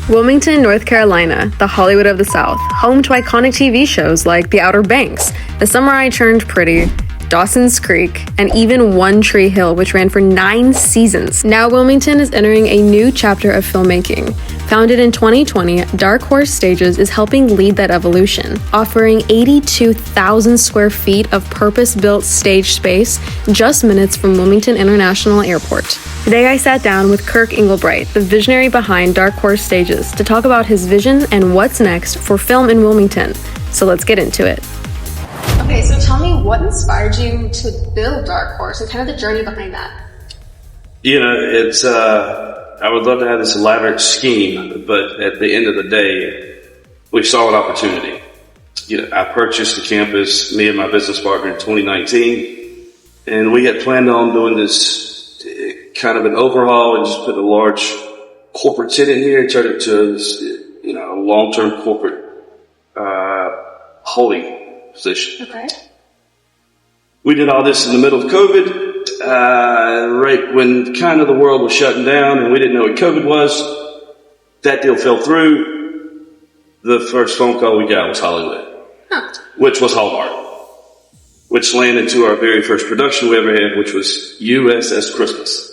Wilmington, North Carolina, the Hollywood of the South, home to iconic TV shows like The Outer Banks, The Summer I Turned Pretty, Dawson's Creek, and even One Tree Hill, which ran for 9 seasons. Now Wilmington is entering a new chapter of filmmaking. Founded in 2020, Dark Horse Stages is helping lead that evolution, offering 82,000 square feet of purpose-built stage space just minutes from Wilmington International Airport. Today I sat down with Kirk the visionary behind Dark Horse Stages, to talk about his vision and what's next for film in Wilmington. So let's get into it. Okay, so tell me, what inspired you to build Dark Horse and kind of the journey behind that? You know, it's, I would love to have this elaborate scheme, but at the end of the day, we saw an opportunity. You know, I purchased the campus, me and my business partner, in 2019, and we had planned on doing this kind of an overhaul and just put a large corporate tenant here and turn it to, you know, a long-term corporate holding position. Okay. We did all this in the middle of COVID, right when kind of the world was shutting down and we didn't know what COVID was. That deal fell through. The first phone call we got was Hollywood, which was Hallmark, which landed to our very first production we ever had, which was USS Christmas.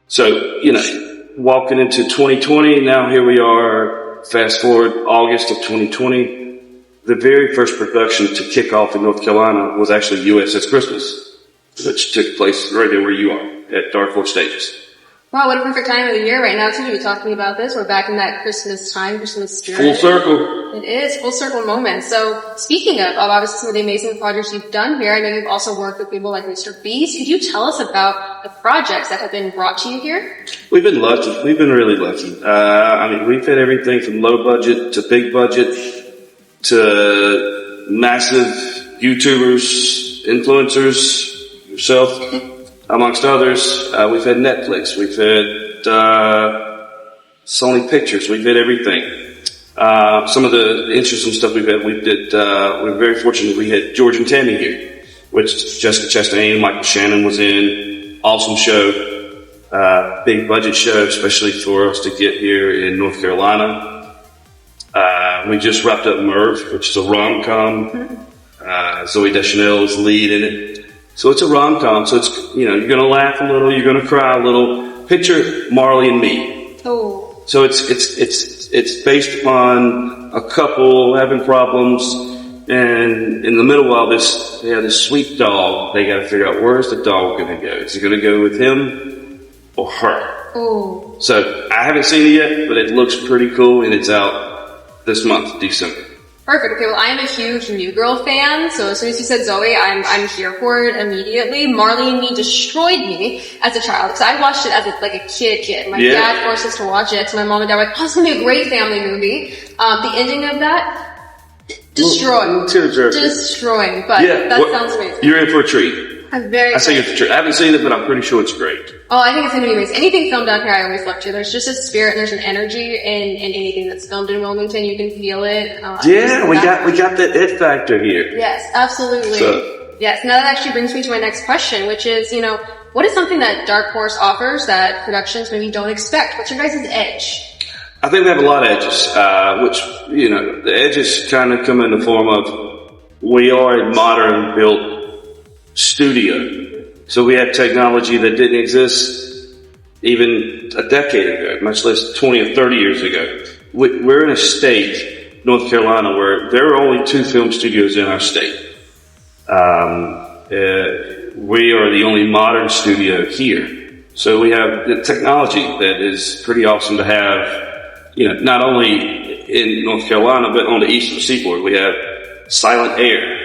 So, you know, walking into 2020, now here we are, fast forward August of 2020. The very first production to kick off in North Carolina was actually USS Christmas, which took place right there where you are, at Dark Horse Stages. Wow, what a perfect time of the year right now, too, to be talking about this. We're back in that Christmas time, Christmas spirit. Full circle. It is, full circle moment. So, speaking of obviously some of the amazing projects you've done here, I know you've also worked with people like Mr. Beast. Could you tell us about the projects that have been brought to you here? We've been lucky. We've been really lucky. I mean, we've had everything from low budget to big budget to massive YouTubers, influencers, yourself, amongst others. We've had Netflix, we've had Sony Pictures, we've had everything. Some of the interesting stuff we're very fortunate we had George and Tammy here, which Jessica Chastain, Michael Shannon was in. Awesome show, big budget show, especially for us to get here in North Carolina. We just wrapped up Merv, which is a rom-com. Zooey Deschanel is lead in it. So it's a rom-com. So it's, you know, you're going to laugh a little, you're going to cry a little. Picture Marley and Me. Oh. So it's based upon a couple having problems, and in the middle of all this, they have this sweet dog. They got to figure out, where's the dog going to go? Is it going to go with him or her? Oh. So I haven't seen it yet, but it looks pretty cool, and it's out this month, December. Perfect. Okay, well, I am a huge New Girl fan, so as soon as you said Zoe, I'm here for it immediately. Marley and Me destroyed me as a child, because I watched it as a kid. My dad forced us to watch it, so my mom and dad were like, oh, it's gonna be a great family movie. The ending of that, destroying, but that sounds amazing. You're in for a treat. I'm very I say you're in for a treat. I haven't seen it, but I'm pretty sure it's great. Oh, I think it's going to be amazing. Anything filmed down here, I always love to. There's just a spirit and there's an energy in anything that's filmed in Wilmington. You can feel it. We got that it factor here. Yes, absolutely. Yes, now that actually brings me to my next question, which is, you know, what is something that Dark Horse offers that productions maybe don't expect? What's your guys' edge? I think we have a lot of edges, which, you know, the edges kind of come in the form of, we are a modern built studio. So we have technology that didn't exist even a decade ago, much less 20 or 30 years ago. We're in a state, North Carolina, where there are only 2 film studios in our state. We are the only modern studio here. So we have the technology that is pretty awesome to have, you know, not only in North Carolina, but on the eastern seaboard. We have silent air,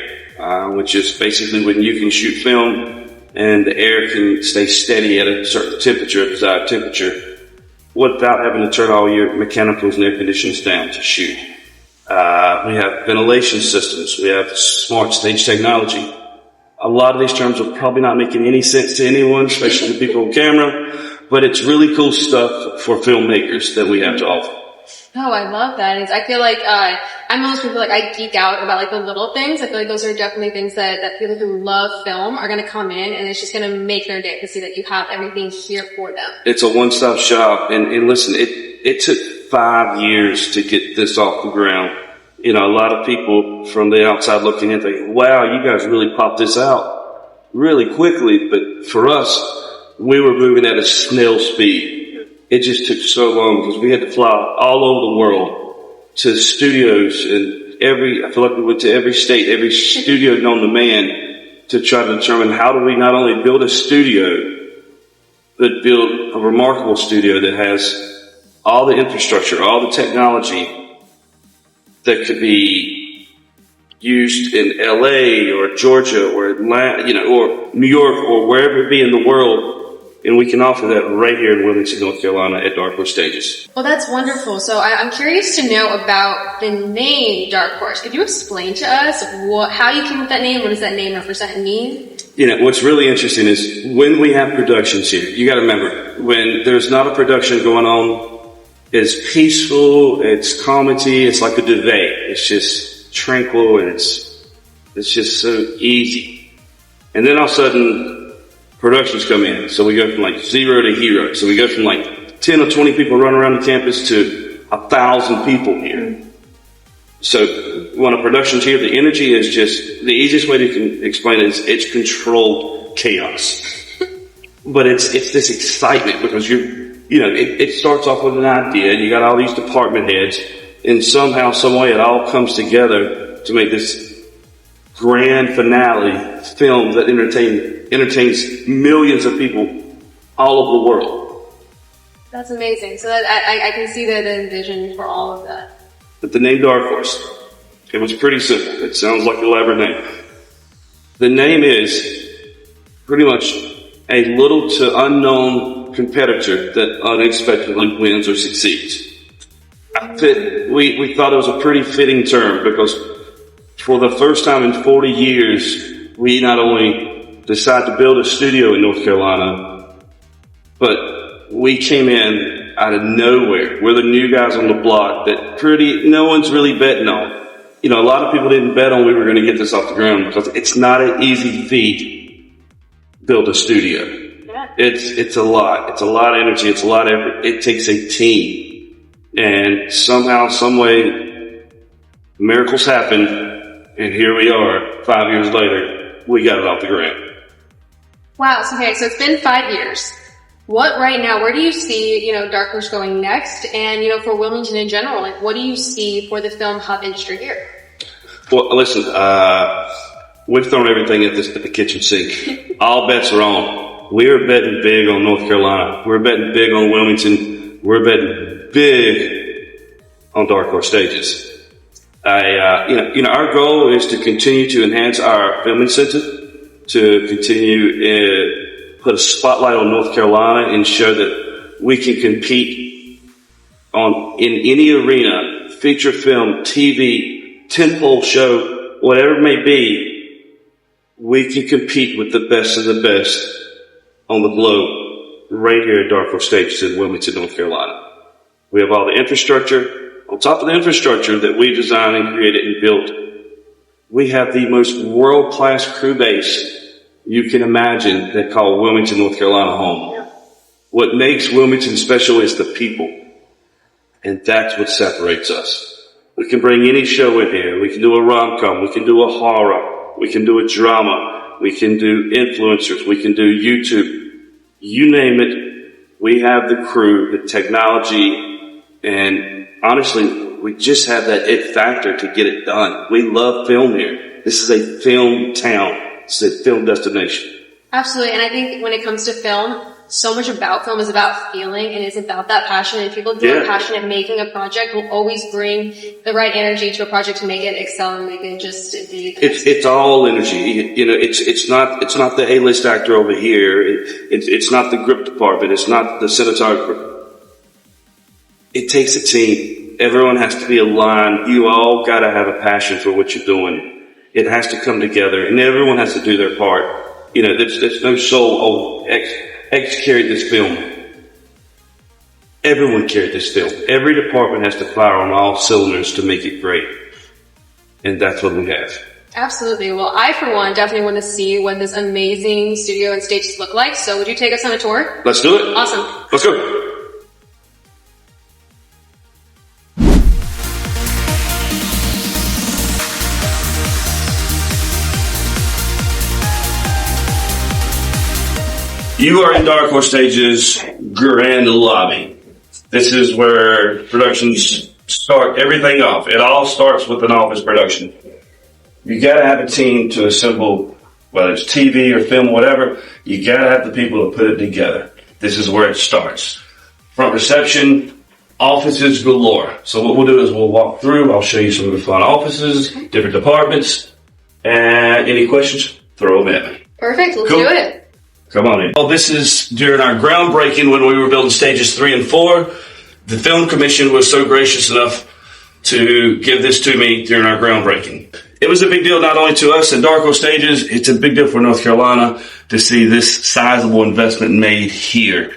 which is basically when you can shoot film and the air can stay steady at a certain temperature, desired temperature, without having to turn all your mechanicals and air conditioners down to shoot. We have ventilation systems. We have smart stage technology. A lot of these terms are probably not making any sense to anyone, especially the people on camera, but it's really cool stuff for filmmakers that we have to offer. Oh, I love that. I feel like, I'm one of those people, like, I geek out about, like, the little things. I feel like those are definitely things that people who love film are gonna come in, and it's just gonna make their day to see that you have everything here for them. It's a one-stop shop, and listen, it took 5 years to get this off the ground. You know, a lot of people from the outside looking in think, wow, you guys really popped this out really quickly. But for us, we were moving at a snail speed. It just took so long because we had to fly all over the world to studios, and I feel like we went to every state, every studio known to man to try to determine how do we not only build a studio, but build a remarkable studio that has all the infrastructure, all the technology that could be used in LA or Georgia or Atlanta, you know, or New York or wherever it be in the world. And we can offer that right here in Wilmington, North Carolina at Dark Horse Stages. Well, that's wonderful. So I'm curious to know about the name Dark Horse. Could you explain to us how you came up with that name? What does that name represent and mean? You know, what's really interesting is when we have productions here, you got to remember, when there's not a production going on, it's peaceful, it's comedy, it's like a duvet. It's just tranquil, and it's just so easy. And then all of a sudden, productions come in. So we go from like 0 to hero. So we go from like 10 or 20 people running around the campus to 1,000 people here. So when a production's here, the energy is just, the easiest way to explain it is it's controlled chaos. But it's this excitement because it starts off with an idea, and you got all these department heads, and somehow, some way it all comes together to make this grand finale film that entertains millions of people all over the world. That's amazing. So that I can see the vision for all of that. But the name Dark Horse, it was pretty simple. It sounds like an elaborate name. The name is pretty much a little to unknown competitor that unexpectedly wins or succeeds. We thought it was a pretty fitting term because for the first time in 40 years, we not only decided to build a studio in North Carolina, but we came in out of nowhere. We're the new guys on the block that no one's really betting on. You know, a lot of people didn't bet on we were going to get this off the ground because it's not an easy feat to build a studio. Yeah. It's a lot. It's a lot of energy. It's a lot of effort. It takes a team. And somehow, some way, miracles happen. And here we are, 5 years later, we got it off the ground. Wow, so it's been 5 years. Where do you see, Dark Horse going next? And, for Wilmington in general, what do you see for the film hub industry here? Well, listen, we've thrown everything at the kitchen sink. All bets are on. We're betting big on North Carolina. We're betting big on Wilmington. We're betting big on Dark Horse Stages. Our goal is to continue to enhance our film incentive, to continue put a spotlight on North Carolina and show that we can compete in any arena, feature film, TV, tentpole show, whatever it may be. We can compete with the best of the best on the globe right here at Dark Horse Stages in Wilmington, North Carolina. We have all the infrastructure. On top of the infrastructure that we designed and created and built, we have the most world-class crew base you can imagine that call Wilmington, North Carolina home. Yeah. What makes Wilmington special is the people. And that's what separates us. We can bring any show in here. We can do a rom-com. We can do a horror. We can do a drama. We can do influencers. We can do YouTube. You name it. We have the crew, the technology, and honestly, we just have that it factor to get it done. We love film here. This is a film town. It's a film destination. Absolutely. And I think when it comes to film, so much about film is about feeling and it's about that passion. And people who are passionate making a project will always bring the right energy to a project to make it excel and make it just be. It's all energy. It's not the A-list actor over here. It's not the grip department. It's not the cinematographer. It takes a team. Everyone has to be aligned. You all got to have a passion for what you're doing. It has to come together, and everyone has to do their part. There's no sole, X carried this film. Everyone carried this film. Every department has to fire on all cylinders to make it great. And that's what we have. Absolutely. Well, I, for one, definitely want to see what this amazing studio and stages look like. So would you take us on a tour? Let's do it. Awesome. Let's go. You are in Dark Horse Stage's grand lobby. This is where productions start everything off. It all starts with an office production. You gotta have a team to assemble, whether it's TV or film, whatever. You gotta have the people to put it together. This is where it starts. Front reception, offices galore. So what we'll do is we'll walk through. I'll show you some of the fun offices, different departments, and any questions, throw them at me. Perfect. Let's do it. Come on in. Well, this is during our groundbreaking when we were building stages 3 and 4. The Film Commission was so gracious enough to give this to me during our groundbreaking. It was a big deal not only to us at Dark Horse Stages, it's a big deal for North Carolina to see this sizable investment made here.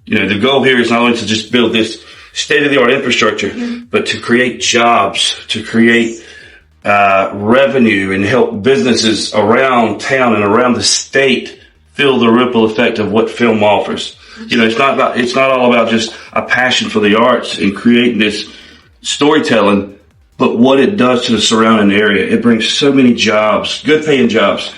You know, the goal here is not only to just build this state-of-the-art infrastructure, but to create jobs, to create revenue and help businesses around town and around the state feel the ripple effect of what film offers. You know, it's not all about just a passion for the arts and creating this storytelling, but what it does to the surrounding area. It brings so many jobs, good paying jobs.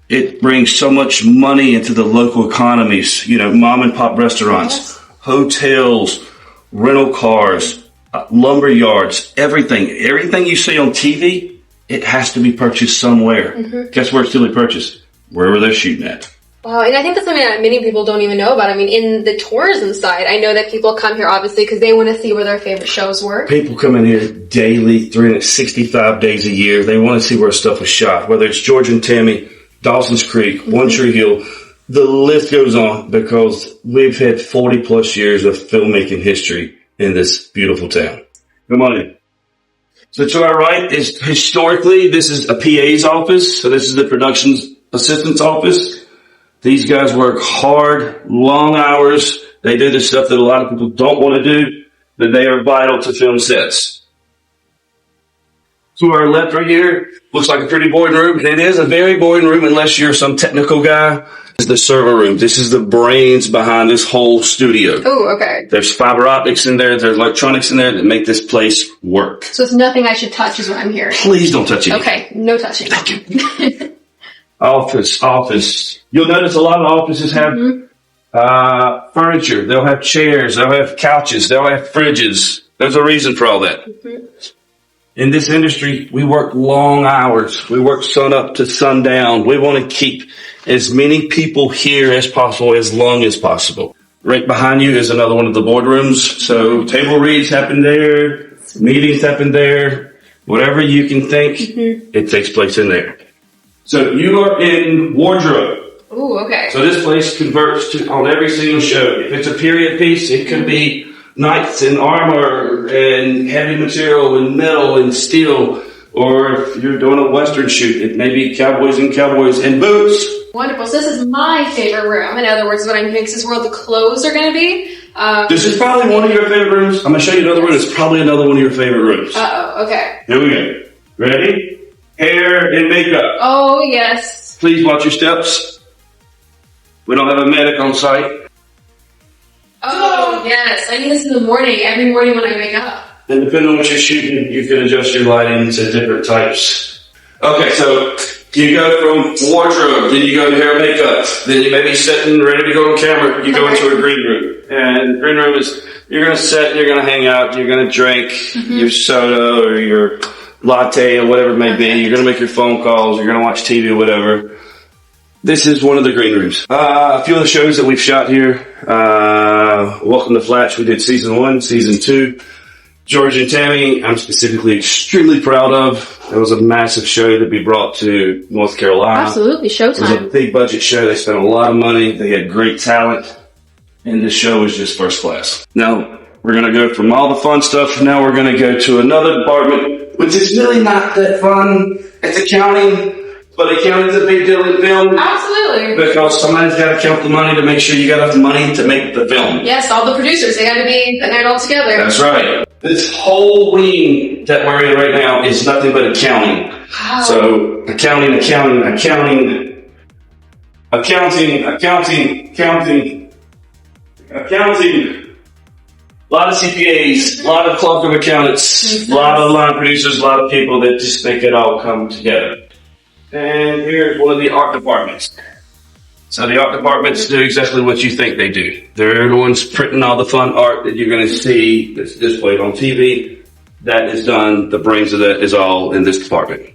It brings so much money into the local economies, you know, mom and pop restaurants, hotels, rental cars, lumber yards, everything. Everything you see on TV, it has to be purchased somewhere. Guess where it's still purchased? Wherever they're shooting at. Wow, and I think that's something that many people don't even know about. I mean, in the tourism side, I know that people come here obviously because they want to see where their favorite shows were. People come in here daily, 365 days a year. They want to see where stuff was shot, whether it's George and Tammy, Dawson's Creek, One Tree Hill. The list goes on because we've had 40 plus years of filmmaking history in this beautiful town. Come on in. So to our right is historically, this is a PA's office. So this is the production assistant's office. These guys work hard, long hours. They do the stuff that a lot of people don't want to do, but they are vital to film sets. To our left right here, looks like a pretty boring room. And it is a very boring room unless you're some technical guy. This is the server room. This is the brains behind this whole studio. Oh, okay. There's fiber optics in there. There's electronics in there that make this place work. So it's nothing I should touch is what I'm hearing. Please don't touch it. Okay, no touching. Thank you. Office. You'll notice a lot of offices have furniture. They'll have chairs. They'll have couches. They'll have fridges. There's a reason for all that. In this industry, we work long hours. We work sun up to sundown. We want to keep as many people here as possible, as long as possible. Right behind you is another one of the boardrooms. So table reads happen there. Meetings happen there. Whatever you can think, it takes place in there. So you are in wardrobe. Ooh, okay. So this place converts to on every single show. If it's a period piece, it could be knights and armor and heavy material and metal and steel. Or if you're doing a Western shoot, it may be cowboys and boots. Wonderful. So this is my favorite room. In other words, what I'm hearing, this is where the clothes are going to be. This is probably one of your favorite rooms. I'm going to show you another room. It's probably another one of your favorite rooms. Uh-oh, okay. Here we go. Ready? Hair and makeup. Oh, yes. Please watch your steps. We don't have a medic on site. Oh, yes. I need this in the morning, every morning when I wake up. And depending on what you're shooting, you can adjust your lighting to different types. Okay, so you go from wardrobe, then you go to hair and makeup, then you may be sitting ready to go on camera. You go into a green room. And the green room is, you're going to sit, you're going to hang out, you're going to drink your soda or your latte or whatever it may be. You're going to make your phone calls. You're going to watch TV or whatever. This is one of the green rooms. A few of the shows that we've shot here. Welcome to Flash. We did season 1, season 2. George and Tammy, I'm specifically extremely proud of. It was a massive show that we brought to North Carolina. Absolutely. Showtime. It was a big budget show. They spent a lot of money. They had great talent. And this show was just first class. Now, we're going to go from all the fun stuff. Now we're going to go to another department, which is really not that fun. It's accounting, but accounting's a big deal in film. Absolutely. Because somebody's got to count the money to make sure you got enough money to make the film. Yes, all the producers, they got to be putting it all together. That's right. This whole wing that we're in right now is nothing but accounting. Wow. So accounting. A lot of CPAs, a lot of clerk of accountants, a lot of line producers, a lot of people that just make it all come together. And here's one of the art departments. So the art departments do exactly what you think they do. They're the ones printing all the fun art that you're going to see that's displayed on TV. That is done. The brains of that is all in this department.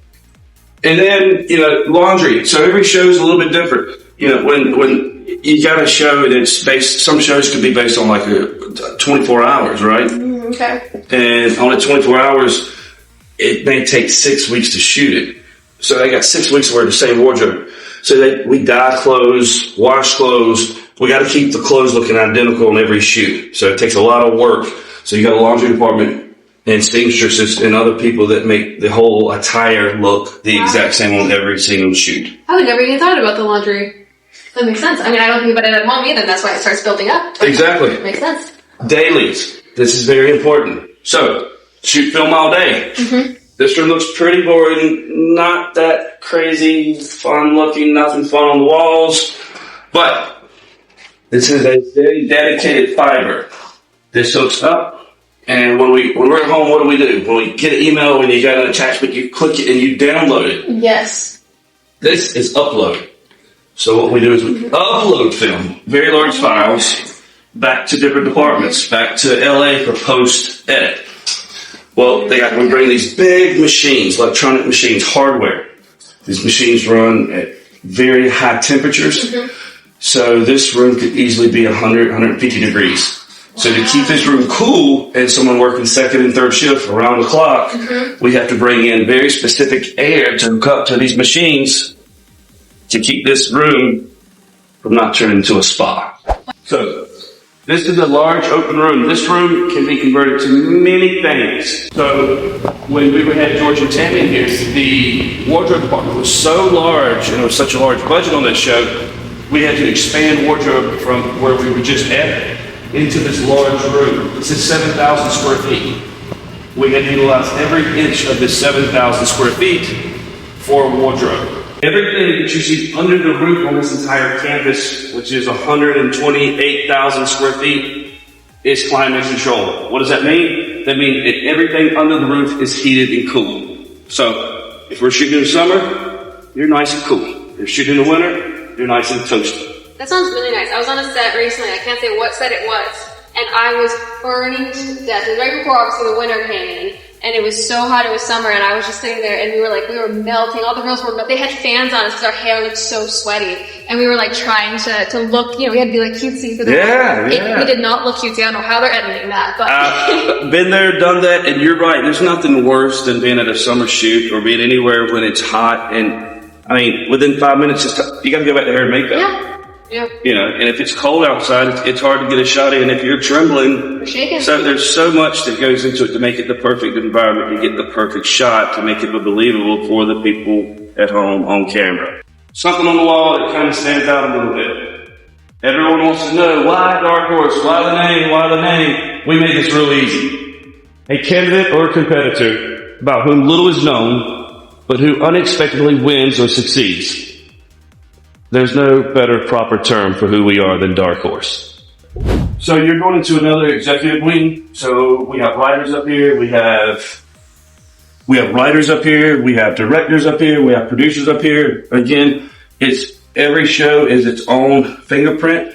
And then, laundry. So every show is a little bit different. When you got a show that's based, some shows could be based on like 24 hours, right? Okay. And on the 24 hours, it may take 6 weeks to shoot it. So they got 6 weeks to wear the same wardrobe. So we dye clothes, wash clothes. We got to keep the clothes looking identical on every shoot. So it takes a lot of work. So you got a laundry department and seamstresses and other people that make the whole attire look the exact same on every single shoot. I would never even thought about the laundry. That makes sense. I mean, I don't think about it at home either. That's why it starts building up. Exactly. Makes sense. Dailies. This is very important. So, shoot film all day. Mm-hmm. This room looks pretty boring, not that crazy, fun looking, nothing fun on the walls, but this is a very dedicated fiber. This hooks up, and when we're at home, what do? When we get an email, when you got an attachment, you click it and you download it. Yes. This is upload. So what we do is we upload film, very large files, back to different departments, back to LA for post-edit. Well, we bring these big machines, electronic machines, hardware. These machines run at very high temperatures. Mm-hmm. So this room could easily be 100, 150 degrees. So to keep this room cool and someone working second and third shift around the clock, we have to bring in very specific air to hook up to these machines to keep this room from not turning into a spa. So this is a large open room. This room can be converted to many things. So when we had George and Tammy in here, the wardrobe department was so large and there was such a large budget on this show, we had to expand wardrobe from where we were just at into this large room. This is 7,000 square feet. We had to utilize every inch of this 7,000 square feet for wardrobe. Everything that you see under the roof on this entire campus, which is 128,000 square feet, is climate controlled. What does that mean? That means that everything under the roof is heated and cooled. So if we're shooting in the summer, you're nice and cool. If you're shooting in the winter, you're nice and toasty. That sounds really nice. I was on a set recently. I can't say what set it was. And I was burning to death. It was right before, obviously, the winter came in. And it was so hot, it was summer, and I was just sitting there, and we were melting. All the girls were melting. They had fans on us because our hair looked so sweaty. And we were trying to look, we had to be cutesy for the Yeah. We did not look cutesy. I don't know how they're editing that, but. Been there, done that, and you're right. There's nothing worse than being at a summer shoot or being anywhere when it's hot. And, within 5 minutes, you gotta go back to hair and makeup. Yeah. And if it's cold outside, it's hard to get a shot in. If you're trembling, you're shaking. So there's so much that goes into it to make it the perfect environment, to get the perfect shot, to make it believable for the people at home on camera. Something on the wall that kind of stands out a little bit. Everyone wants to know, why Dark Horse? Why the name? Why the name? We made this real easy. A candidate or competitor about whom little is known, but who unexpectedly wins or succeeds. There's no better proper term for who we are than Dark Horse. So you're going into another executive wing. So we have writers up here. We have writers up here. We have directors up here. We have producers up here. Again, every show is its own fingerprint.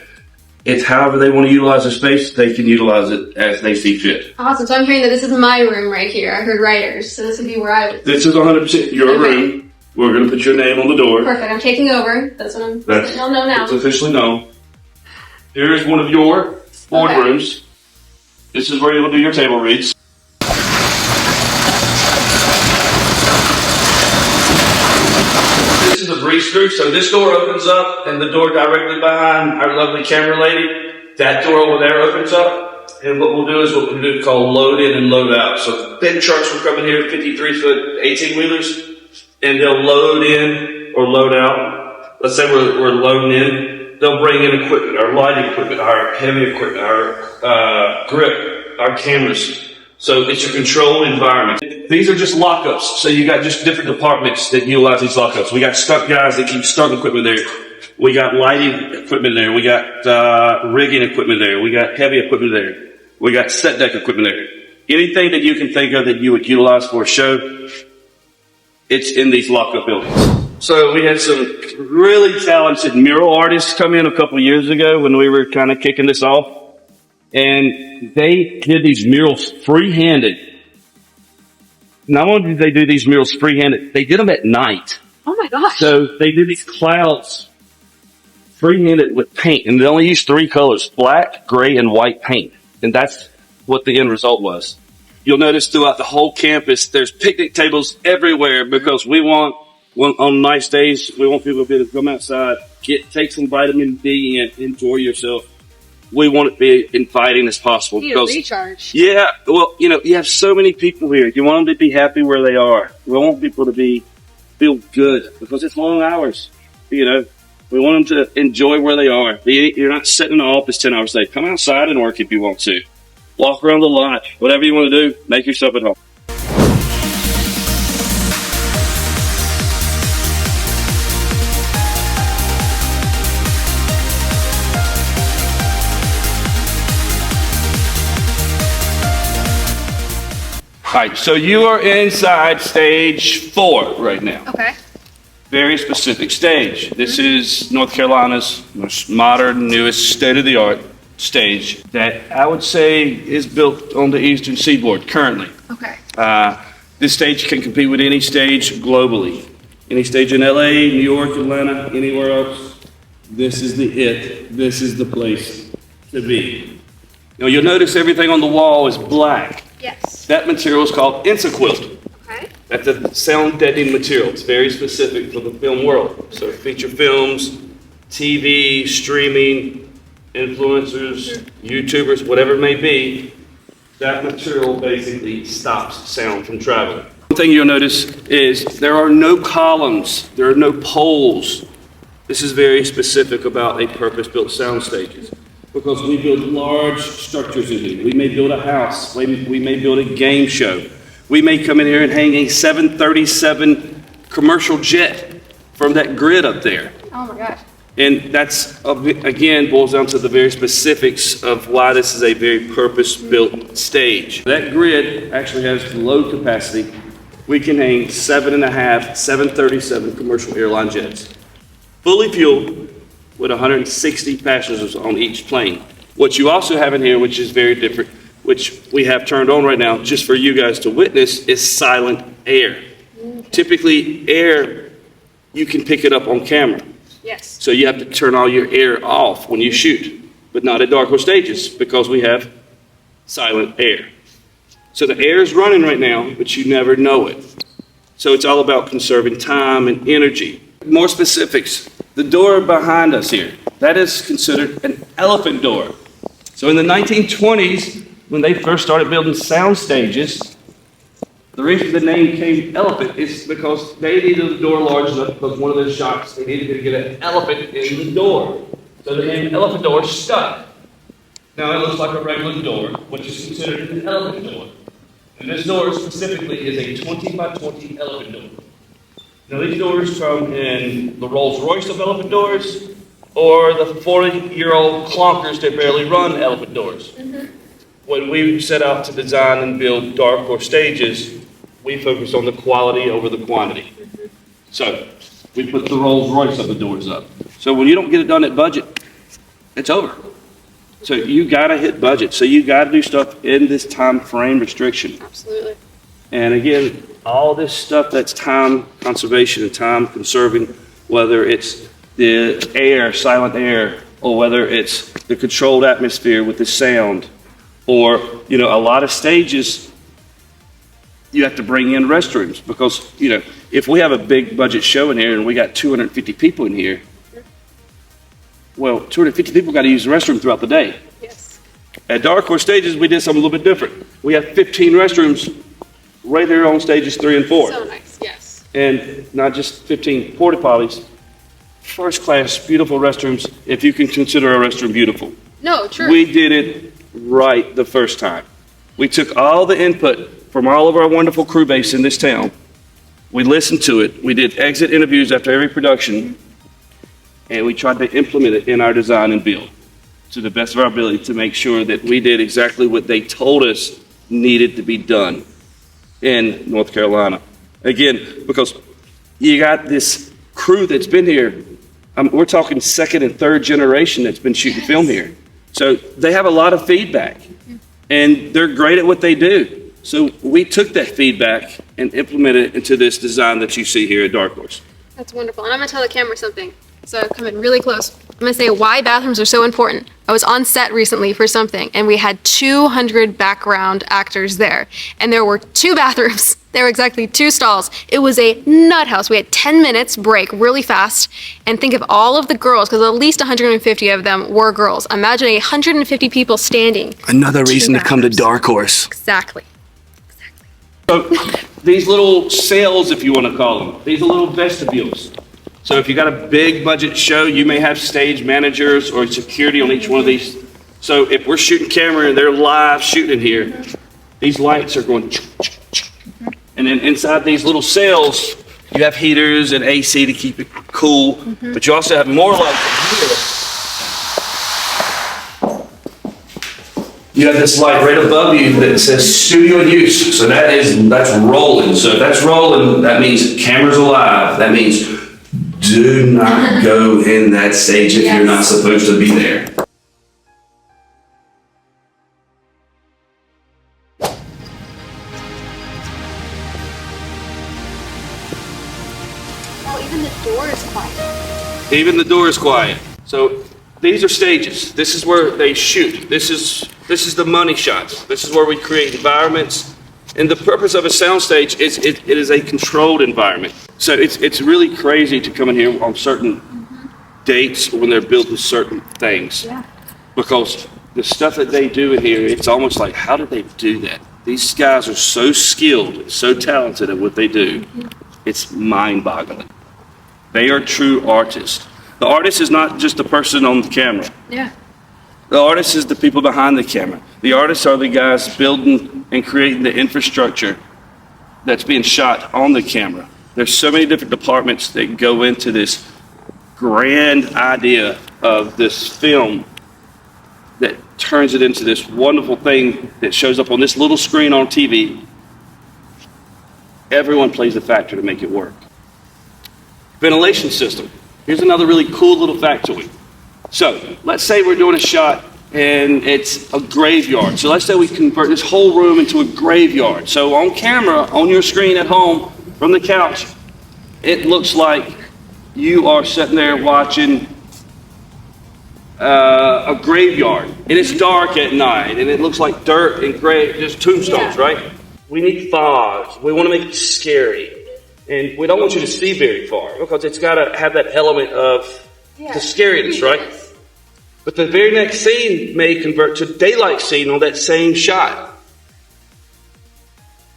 It's however they want to utilize the space, they can utilize it as they see fit. Awesome. So I'm hearing that this is my room right here. I heard writers, so this would be where I would. This is 100% your room. We're going to put your name on the door. Perfect. I'm taking over. That's what I'll know now. It's officially known. Here is one of your boardrooms. Okay. This is where you'll do your table reads. This is a breeze through. So this door opens up, and the door directly behind our lovely camera lady, that door over there opens up. And what we'll do is what we do called load in and load out. So big trucks will come in here, 53-foot 18-wheelers. And they'll load in or load out. Let's say we're loading in. They'll bring in equipment, our lighting equipment, our heavy equipment, our grip, our cameras. So it's a controlled environment. These are just lockups. So you got just different departments that utilize these lockups. We got stunt guys that keep stunt equipment there. We got lighting equipment there. We got rigging equipment there. We got heavy equipment there. We got set deck equipment there. Anything that you can think of that you would utilize for a show, it's in these lockup buildings. So we had some really talented mural artists come in a couple of years ago when we were kind of kicking this off. And they did these murals free-handed. Not only did they do these murals free-handed, they did them at night. Oh my gosh. So they did these clouds free-handed with paint. And they only used 3 colors, black, gray, and white paint. And that's what the end result was. You'll notice throughout the whole campus, there's picnic tables everywhere because we want, on nice days, we want people to be able to come outside, take some vitamin D and enjoy yourself. We want it to be inviting as possible. You need a recharge. Yeah, well, you have so many people here. You want them to be happy where they are. We want people to feel good because it's long hours. We want them to enjoy where they are. You're not sitting in the office 10 hours a day. Come outside and work if you want to. Walk around the lot. Whatever you want to do, make yourself at home. All right, so you are inside stage 4 right now. Okay. Very specific stage. This is North Carolina's most modern, newest, state-of-the-art stage that I would say is built on the eastern seaboard currently. Okay. This stage can compete with any stage globally. Any stage in LA, New York, Atlanta, anywhere else. This is This is the place to be. Now you'll notice everything on the wall is black. Yes. That material is called Insaquilt. Okay. That's a sound deadening material. It's very specific for the film world. So feature films, TV, streaming, influencers, YouTubers, whatever it may be, that material basically stops sound from traveling. One thing you'll notice is there are no columns, there are no poles. This is very specific about a purpose-built sound stages because we build large structures in here. We may build a house, we may build a game show. We may come in here and hang a 737 commercial jet from that grid up there. Oh my gosh. And that's, again, boils down to the very specifics of why this is a very purpose-built stage. That grid actually has load capacity. We can hang 7.5 737 commercial airline jets, fully fueled with 160 passengers on each plane. What you also have in here, which is very different, which we have turned on right now just for you guys to witness, is silent air. Okay. Typically, air, you can pick it up on camera. Yes. So you have to turn all your air off when you shoot, but not at Dark Horse Stages because we have silent air. So the air is running right now, but you never know it. So it's all about conserving time and energy. More specifics, the door behind us here, that is considered an elephant door. So in the 1920s, when they first started building sound stages, the reason the name came elephant is because they needed the door large enough because one of those shots, they needed to get an elephant in the door. So the name elephant door stuck. Now it looks like a regular door, which is considered an elephant door. And this door specifically is a 20 by 20 elephant door. Now these doors come in the Rolls Royce of elephant doors or the 40-year-old clunkers that barely run elephant doors. Mm-hmm. When we set out to design and build Dark Horse Stages, we focus on the quality over the quantity. Mm-hmm. So we put the Rolls Royce of the doors up. So when you don't get it done at budget, it's over. So you gotta hit budget. So you gotta do stuff in this time frame restriction. Absolutely. And again, all this stuff that's time conservation and time conserving, whether it's the air, silent air, or whether it's the controlled atmosphere with the sound, or, a lot of stages, you have to bring in restrooms because, if we have a big budget show in here and we got 250 people in here, well, 250 people got to use the restroom throughout the day. Yes. At Dark Horse Stages, we did something a little bit different. We have 15 restrooms right there on stages 3 and 4. So nice, yes. And not just 15 porta potties, first class, beautiful restrooms, if you can consider a restroom beautiful. No, true. We did it right the first time. We took all the input from all of our wonderful crew base in this town. We listened to it. We did exit interviews after every production, and we tried to implement it in our design and build to the best of our ability to make sure that we did exactly what they told us needed to be done in North Carolina. Again, because you got this crew that's been here. We're talking second and third generation that's been shooting film here. So they have a lot of feedback, and they're great at what they do. So we took that feedback and implemented it into this design that you see here at Dark Horse. That's wonderful. And I'm going to tell the camera something. So come in really close. I'm going to say why bathrooms are so important. I was on set recently for something, and we had 200 background actors there. And there were 2 bathrooms. There were exactly 2 stalls. It was a nut house. We had 10 minutes break really fast. And think of all of the girls, because at least 150 of them were girls. Imagine 150 people standing. Another reason to come to Dark Horse. Exactly. So these little cells, if you want to call them, these are little vestibules. So if you got a big budget show, you may have stage managers or security on each one of these. So if we're shooting camera and they're live shooting here, these lights are going, and then inside these little cells, you have heaters and AC to keep it cool, but you also have more lights here. You have this light right above you that says studio in use. So that's rolling. So if that's rolling, that means camera's alive. That means do not go in that stage if you're not supposed to be there. Oh, even the door is quiet. Even the door is quiet. So these are stages. This is where they shoot. This is the money shots. This is where we create environments. And the purpose of a soundstage is it is a controlled environment. So it's really crazy to come in here on certain dates when they're building certain things. Yeah. Because the stuff that they do in here, it's almost like, how did they do that? These guys are so skilled, so talented at what they do. It's mind-boggling. They are true artists. The artist is not just the person on the camera. Yeah. The artist is the people behind the camera. The artists are the guys building and creating the infrastructure that's being shot on the camera. There's so many different departments that go into this grand idea of this film that turns it into this wonderful thing that shows up on this little screen on TV. Everyone plays a factor to make it work. Ventilation system. Here's another really cool little factoid. So let's say we're doing a shot and it's a graveyard. So let's say we convert this whole room into a graveyard. So on camera, on your screen at home, from the couch, it looks like you are sitting there watching a graveyard. And it's dark at night and it looks like dirt and grave, just tombstones, right? We need fog. We want to make it scary. And we don't want you to see very far because it's got to have that element of the scariness, right? But the very next scene may convert to a daylight scene on that same shot.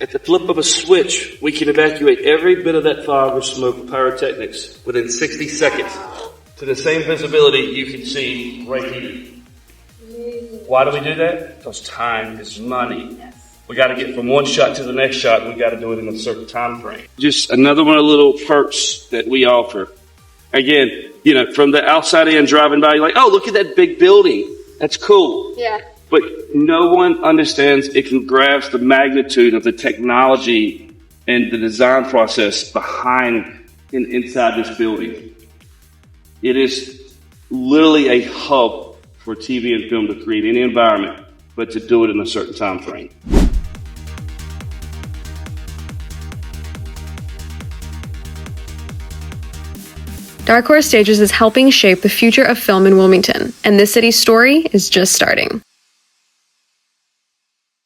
At the flip of a switch, we can evacuate every bit of that fog or smoke with pyrotechnics within 60 seconds to the same visibility you can see right here. Why do we do that? Because time is money. We got to get from one shot to the next shot. We got to do it in a certain time frame. Just another one of the little perks that we offer. Again, you know, from the outside in driving by, you're like, oh, look at that big building. That's cool. Yeah. But no one understands it can grasp the magnitude of the technology and the design process behind and inside this building. It is literally a hub for TV and film to create any environment, but to do it in a certain time frame. Dark Horse Stages is helping shape the future of film in Wilmington, and this city's story is just starting.